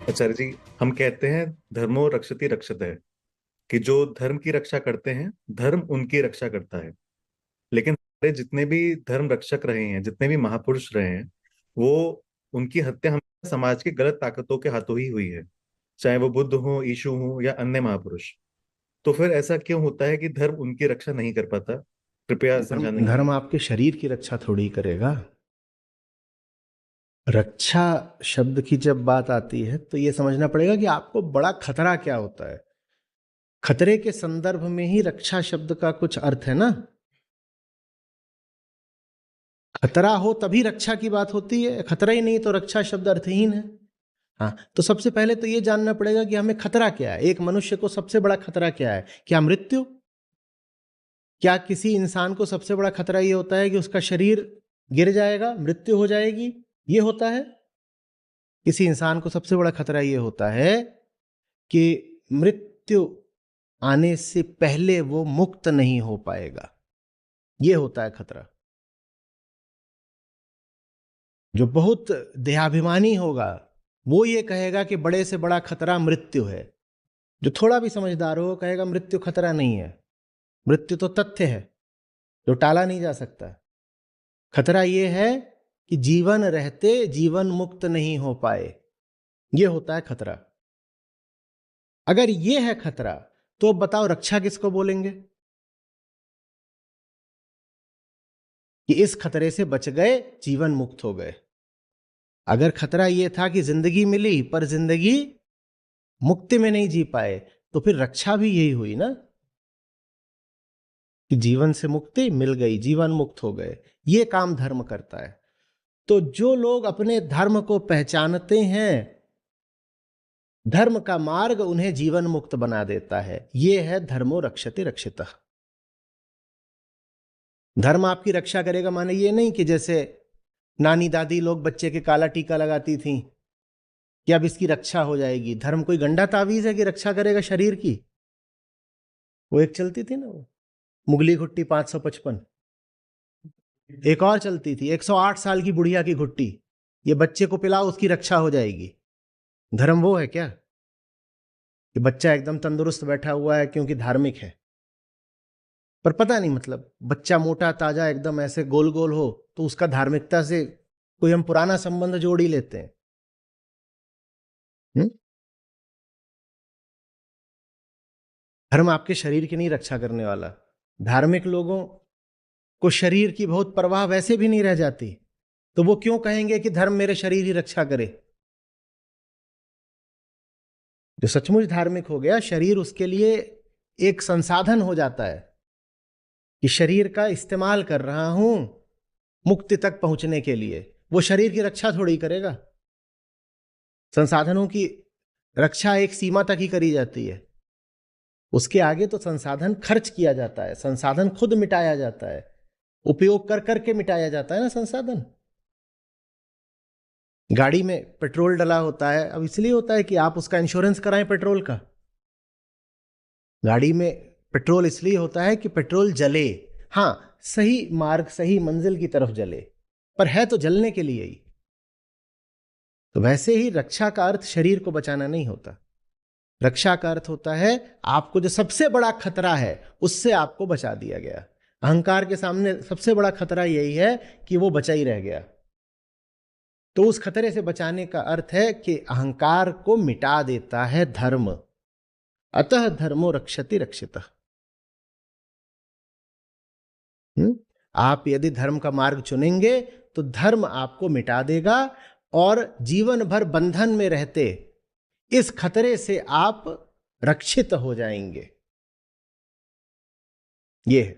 आचार्य जी, हम कहते हैं धर्मो रक्षति रक्षतः, कि जो धर्म की रक्षा करते हैं धर्म उनकी रक्षा करता है। लेकिन सारे जितने भी धर्म रक्षक रहे हैं, जितने भी महापुरुष रहे हैं, वो उनकी हत्या हम समाज की गलत ताकतों के हाथों ही हुई है। चाहे वो बुद्ध हो, यीशु हो या अन्य महापुरुष। तो फिर ऐसा क्यों होता है कि धर्म उनकी रक्षा नहीं कर पाता? कृपया धर्म समझाएंगे। धर्म आपके शरीर की रक्षा थोड़ी करेगा। रक्षा शब्द की जब बात आती है तो ये समझना पड़ेगा कि आपको बड़ा खतरा क्या होता है। खतरे के संदर्भ में ही रक्षा शब्द का कुछ अर्थ है ना। खतरा हो तभी रक्षा की बात होती है, खतरा ही नहीं तो रक्षा शब्द अर्थहीन है। हाँ, तो सबसे पहले तो ये जानना पड़ेगा कि हमें खतरा क्या है। एक मनुष्य को सबसे बड़ा खतरा क्या है? क्या मृत्यु? क्या किसी इंसान को सबसे बड़ा खतरा ये होता है कि उसका शरीर गिर जाएगा, मृत्यु हो जाएगी? ये होता है? किसी इंसान को सबसे बड़ा खतरा ये होता है कि मृत्यु आने से पहले वो मुक्त नहीं हो पाएगा। ये होता है खतरा। जो बहुत देहाभिमानी होगा वो ये कहेगा कि बड़े से बड़ा खतरा मृत्यु है। जो थोड़ा भी समझदार हो कहेगा मृत्यु खतरा नहीं है, मृत्यु तो तथ्य है जो टाला नहीं जा सकता। खतरा ये है कि जीवन रहते जीवन मुक्त नहीं हो पाए, ये होता है खतरा। अगर ये है खतरा तो अब बताओ रक्षा किसको बोलेंगे? कि इस खतरे से बच गए, जीवन मुक्त हो गए। अगर खतरा यह था कि जिंदगी मिली पर जिंदगी मुक्ति में नहीं जी पाए, तो फिर रक्षा भी यही हुई ना, कि जीवन से मुक्ति मिल गई, जीवन मुक्त हो गए। ये काम धर्म करता है। तो जो लोग अपने धर्म को पहचानते हैं, धर्म का मार्ग उन्हें जीवन मुक्त बना देता है। यह है धर्मो रक्षति रक्षितः। धर्म आपकी रक्षा करेगा माने ये नहीं कि जैसे नानी दादी लोग बच्चे के काला टीका लगाती थी कि अब इसकी रक्षा हो जाएगी। धर्म कोई गंडा तावीज है कि रक्षा करेगा शरीर की? वो एक चलती थी ना, वो मुगली घुट्टी 555। एक और चलती थी 108 साल की बुढ़िया की घुट्टी, ये बच्चे को पिलाओ उसकी रक्षा हो जाएगी। धर्म वो है क्या कि बच्चा एकदम तंदुरुस्त बैठा हुआ है क्योंकि धार्मिक है, पर पता नहीं मतलब बच्चा मोटा ताजा एकदम ऐसे गोल गोल हो तो उसका धार्मिकता से कोई हम पुराना संबंध जोड़ ही लेते हैं। हुँ? धर्म आपके शरीर की नहीं रक्षा करने वाला। धार्मिक लोगों को शरीर की बहुत परवाह वैसे भी नहीं रह जाती, तो वो क्यों कहेंगे कि धर्म मेरे शरीर ही रक्षा करे? जो सचमुच धार्मिक हो गया, शरीर उसके लिए एक संसाधन हो जाता है कि शरीर का इस्तेमाल कर रहा हूं मुक्ति तक पहुंचने के लिए। वो शरीर की रक्षा थोड़ी करेगा। संसाधनों की रक्षा एक सीमा तक ही करी जाती है, उसके आगे तो संसाधन खर्च किया जाता है, संसाधन खुद मिटाया जाता है, उपयोग कर करके मिटाया जाता है ना संसाधन। गाड़ी में पेट्रोल डला होता है, अब इसलिए होता है कि आप उसका इंश्योरेंस कराएं पेट्रोल का। गाड़ी में पेट्रोल इसलिए होता है कि पेट्रोल जले, हां सही मार्ग सही मंजिल की तरफ जले, पर है तो जलने के लिए ही। तो वैसे ही रक्षा का अर्थ शरीर को बचाना नहीं होता। रक्षा का अर्थ होता है आपको जो सबसे बड़ा खतरा है उससे आपको बचा दिया गया। अहंकार के सामने सबसे बड़ा खतरा यही है कि वो बचा ही रह गया। तो उस खतरे से बचाने का अर्थ है कि अहंकार को मिटा देता है धर्म। अतः धर्मो रक्षति रक्षितः। आप यदि धर्म का मार्ग चुनेंगे तो धर्म आपको मिटा देगा और जीवन भर बंधन में रहते इस खतरे से आप रक्षित हो जाएंगे। ये है।